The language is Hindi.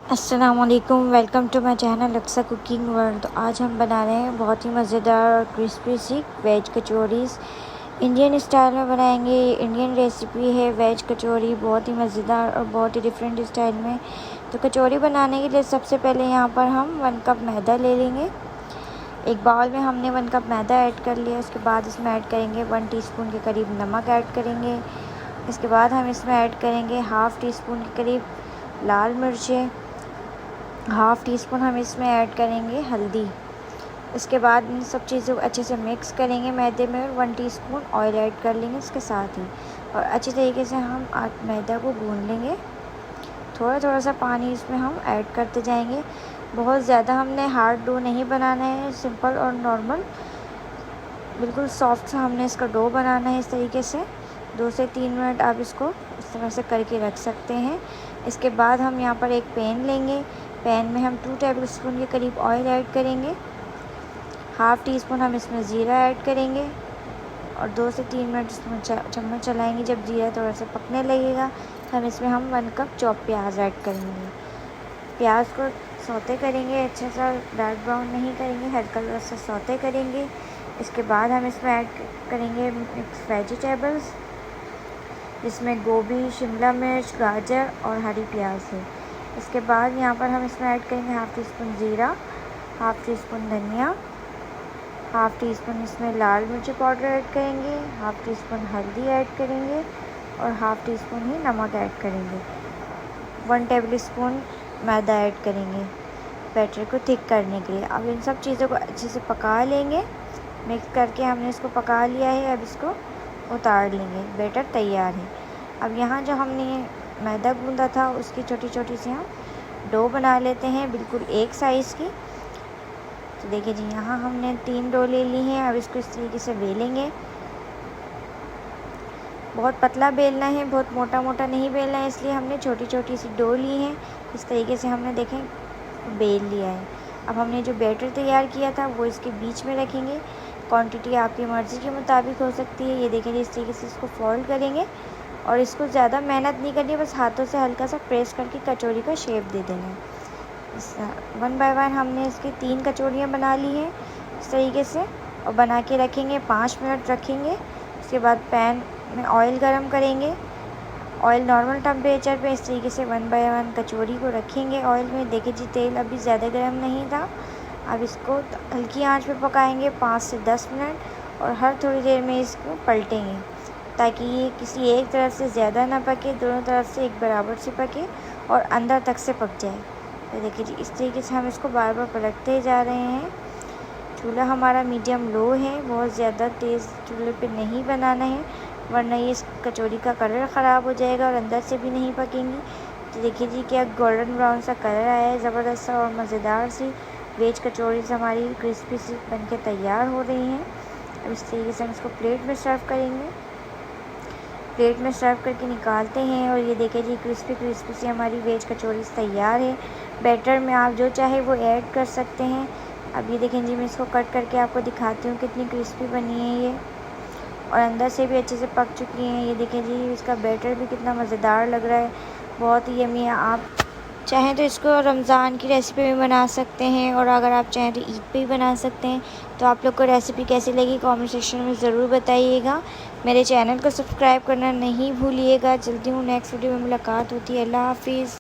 अस्सलामुअलैकुम, welcome to my channel Aqsa cooking world. तो आज हम बना रहे हैं बहुत ही मज़ेदार और क्रिस्पी सी वेज कचौरीज़। इंडियन स्टाइल में बनाएंगे। ये इंडियन रेसिपी है वेज कचौरी, बहुत ही मज़ेदार और बहुत ही डिफरेंट स्टाइल में। तो कचौरी बनाने के लिए सबसे पहले यहाँ पर हम 1 कप मैदा ले लेंगे। एक बाउल में हमने 1 कप मैदा ऐड कर लिया। उसके बाद इसमें ऐड करेंगे 1 टीस्पून के करीब नमक ऐड करेंगे। इसके बाद हम इसमें ऐड करेंगे हाफ़ टी स्पून के करीब लाल मिर्चें, हाफ़ टी स्पून हम इसमें ऐड करेंगे हल्दी। इसके बाद इन सब चीज़ों को अच्छे से मिक्स करेंगे मैदे में और 1 टीस्पून ऑयल ऐड कर लेंगे इसके साथ ही, और अच्छी तरीके से हम मैदा को गूंद लेंगे। थोड़ा थोड़ा सा पानी इसमें हम ऐड करते जाएंगे। बहुत ज़्यादा हमने हार्ड डो नहीं बनाना है, सिंपल और नॉर्मल बिल्कुल सॉफ्ट सा हमने इसका डो बनाना है। इस तरीके से 2 से 3 मिनट आप इसको इस तरह से करके रख सकते हैं। इसके बाद हम यहाँ पर एक पैन लेंगे। पैन में हम 2 टेबलस्पून के करीब ऑयल ऐड करेंगे। हाफ़ टी स्पून हम इसमें ज़ीरा ऐड करेंगे और 2 से 3 मिनट इसमें चम्मच चलाएंगे। जब ज़ीरा थोड़ा सा पकने लगेगा तो हम 1 कप चॉप प्याज ऐड करेंगे। प्याज को सौते करेंगे, अच्छा सा डार्क ब्राउन नहीं करेंगे, हल्का सा सौते करेंगे। इसके बाद हम इसमें ऐड करेंगे मिक्स वेजिटेबल्स, जिसमें गोभी, शिमला मिर्च, गाजर और हरी प्याज है। इसके बाद यहाँ पर हम इसमें ऐड करेंगे हाफ़ टी स्पून ज़ीरा, हाफ़ टी स्पून धनिया, हाफ़ टी स्पून इसमें लाल मिर्च पाउडर ऐड करेंगे, हाफ़ टी स्पून हल्दी ऐड करेंगे और हाफ़ टी स्पून ही नमक ऐड करेंगे। 1 टेबल स्पून मैदा ऐड करेंगे बैटर को थिक करने के लिए। अब इन सब चीज़ों को अच्छे से पका लेंगे। मिक्स करके हमने इसको पका लिया है। अब इसको उतार लेंगे। बैटर तैयार है। अब यहाँ जो हमने मैदा गूंदा था उसकी छोटी छोटी सी हम डो बना लेते हैं, बिल्कुल एक साइज़ की। तो देखिए जी, यहाँ हमने 3 डो ले ली हैं। अब इसको इस तरीके से बेलेंगे। बहुत पतला बेलना है, बहुत मोटा मोटा नहीं बेलना है, इसलिए हमने छोटी छोटी सी डो ली है। इस तरीके से हमने देखें बेल लिया है। अब हमने जो बैटर तैयार किया था वो इसके बीच में रखेंगे। क्वांटिटी आपकी मर्ज़ी के मुताबिक हो सकती है। ये देखें, इस तरीके से इसको फोल्ड करेंगे और इसको ज़्यादा मेहनत नहीं करनी है, बस हाथों से हल्का सा प्रेस करके कचौरी का शेप दे देना है। 1 बाय 1 हमने इसकी 3 कचौरियाँ बना ली हैं इस तरीके से, और बना के रखेंगे। 5 मिनट रखेंगे। उसके बाद पैन में ऑयल गरम करेंगे। ऑयल नॉर्मल टेम्परेचर पे इस तरीके से 1 बाय 1 कचौरी को रखेंगे ऑयल में। देखिए जी, तेल अभी ज़्यादा गर्म नहीं था। अब इसको हल्की आंच पे पकाएंगे 5 से 10 मिनट, और हर थोड़ी देर में इसको पलटेंगे ताकि ये किसी एक तरफ से ज़्यादा ना पके, दोनों तरफ से एक बराबर से पके और अंदर तक से पक जाए। तो देखिए जी, इस तरीके से हम इसको बार बार पलटते जा रहे हैं। चूल्हा हमारा मीडियम लो है, बहुत ज़्यादा तेज़ चूल्हे पे नहीं बनाना है, वरना ये इस कचौरी का कलर ख़राब हो जाएगा और अंदर से भी नहीं पकेंगी। तो देखिए जी, क्या गोल्डन ब्राउन सा कलर आया है, ज़बरदस्त सा और मज़ेदार सी वेज कचौरीज़ हमारी क्रिस्पी सी बनके तैयार हो रही हैं। अब इस तरीके से हम इसको प्लेट में सर्व करेंगे। प्लेट में सर्व करके निकालते हैं, और ये देखिए जी, क्रिस्पी क्रिस्पी सी हमारी वेज कचौरीज़ तैयार है। बैटर में आप जो चाहे वो ऐड कर सकते हैं। अब ये देखें जी, मैं इसको कट करके आपको दिखाती हूँ कितनी क्रिस्पी बनी है ये, और अंदर से भी अच्छे से पक चुकी हैं। ये देखें जी, इसका बैटर भी कितना मज़ेदार लग रहा है, बहुत ही यम्मी है। आप चाहें तो इसको रमज़ान की रेसिपी में बना सकते हैं, और अगर आप चाहें तो ईद पे भी बना सकते हैं। तो आप लोग को रेसिपी कैसी लगी कमेंट सेक्शन में ज़रूर बताइएगा। मेरे चैनल को सब्सक्राइब करना नहीं भूलिएगा। जल्दी हूँ, नेक्स्ट वीडियो में मुलाकात होती है। अल्लाह हाफिज़।